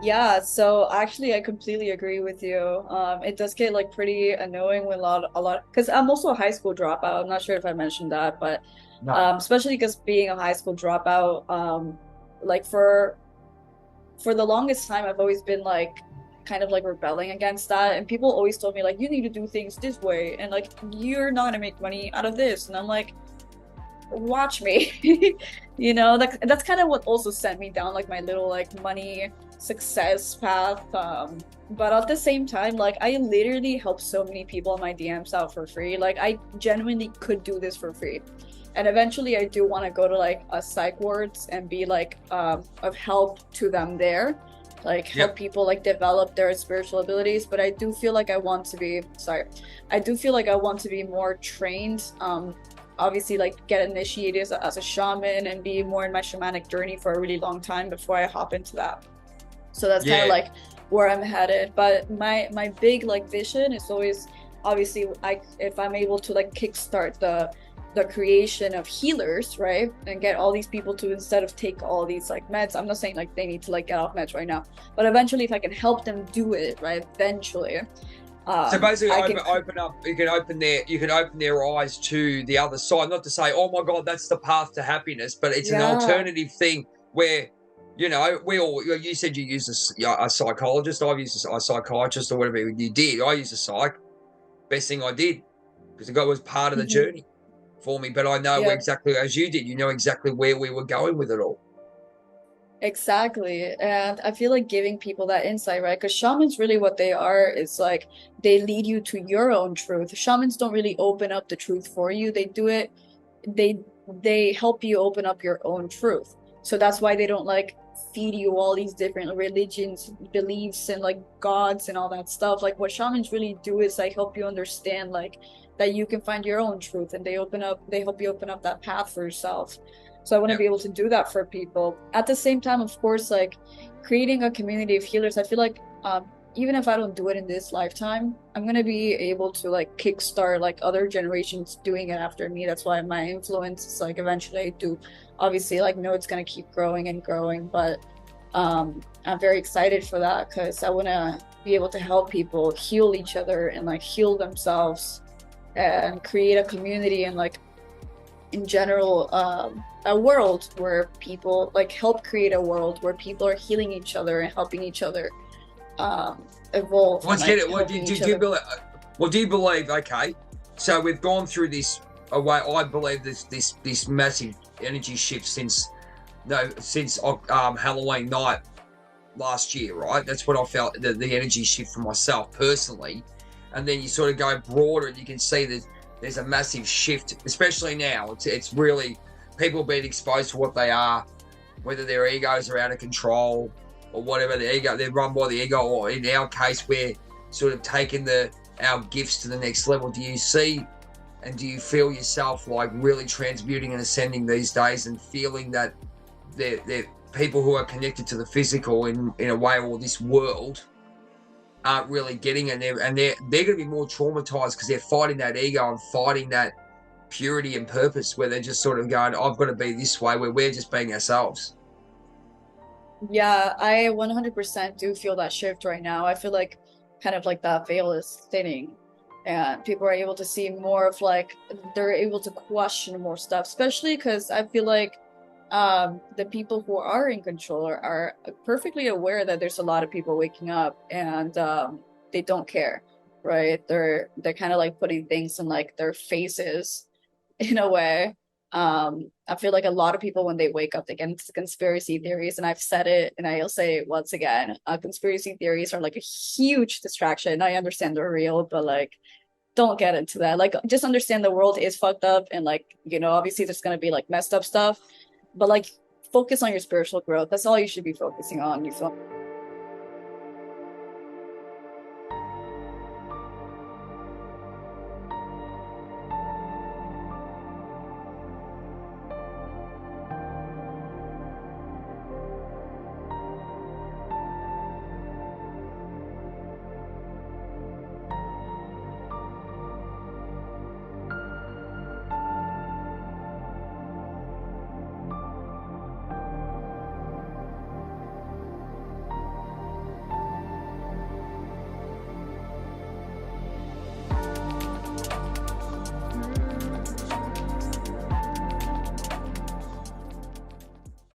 Yeah, so actually I completely agree with you. It does get like pretty annoying when a lot because I'm also a high school dropout. I'm not sure if I mentioned that, but No. especially because being a high school dropout, like for the longest time I've always been like kind of like rebelling against that. And people always told me like you need to do things this way and like you're not gonna make money out of this. And I'm like, watch me. That's kind of what also sent me down like my little like money success path. But at the same time, like I literally help so many people in my DMs out for free. Like I genuinely could do this for free. And eventually I do want to go to like a psych wards and be like of help to them there. Like help Yep. people like develop their spiritual abilities. But I do feel like I do feel like I want to be more trained obviously like get initiated as a shaman and be more in my shamanic journey for a really long time before I hop into that. So that's kind of Yeah. like where I'm headed. But my big like vision is always obviously I if I'm able to like kickstart the creation of healers, right? And get all these people to instead of take all these like meds. I'm not saying like they need to like get off meds right now, but eventually if I can help them do it, right? Eventually, So basically, I can open up. You can open their eyes to the other side. Not to say, oh my god, that's the path to happiness, but it's an yeah. alternative thing where we all. You said you use a psychologist. I've used a psychiatrist or whatever you did. I used a psych. Best thing I did because it was part of the Mhm. journey for me. But I know Yeah. exactly as you did. You know exactly where we were going with it all. Exactly. And I feel like giving people that insight, right? Because shamans really what they are is like they lead you to your own truth. Shamans don't really open up the truth for you. They do it, they they help you open up your own truth. So that's why they don't like feed you all these different religions, beliefs, and like gods and all that stuff. Like what shamans really do is like help you understand like that you can find your own truth and they help you open up that path for yourself. So I want to Yep. be able to do that for people. At the same time, of course, like creating a community of healers, I feel like even if I don't do it in this lifetime, I'm gonna be able to like kickstart like other generations doing it after me. That's why my influence is like eventually I do obviously like know it's gonna keep growing and growing, but I'm very excited for that because I wanna be able to help people heal each other and like heal themselves and create a community and like in general a world where people like help create a world where people are healing each other and helping each other evolve and Let's get like it. helping each Do you other. believe? Well, do you believe? Okay, so we've gone through this away. I believe this massive energy shift since no since Halloween night last year, right? That's what I felt the energy shift for myself personally, and then you sort of go broader and you can see that there's a massive shift, especially now. It's really people being exposed to what they are, whether their egos are out of control or whatever. The ego, they're run by the ego, or in our case, we're sort of taking our gifts to the next level. Do you see and do you feel yourself like really transmuting and ascending these days and feeling that they're people who are connected to the physical in a way, or this world aren't really getting it, and they're going to be more traumatized because they're fighting that ego and fighting that purity and purpose, where they're just sort of going, I've got to be this way, where we're just being ourselves. Yeah, I 100% do feel that shift right now. I feel like kind of like that veil is thinning and people are able to see more of like they're able to question more stuff, especially because I feel like the people who are in control are perfectly aware that there's a lot of people waking up and they don't care, right? They're kind of like putting things in like their faces in a way. I feel like a lot of people when they wake up they get into conspiracy theories, and I've said it and I'll say it once again. Conspiracy theories are like a huge distraction. I understand they're real, but like don't get into that. Like just understand the world is fucked up and like, obviously there's gonna be like messed up stuff, but like focus on your spiritual growth. That's all you should be focusing on, you feel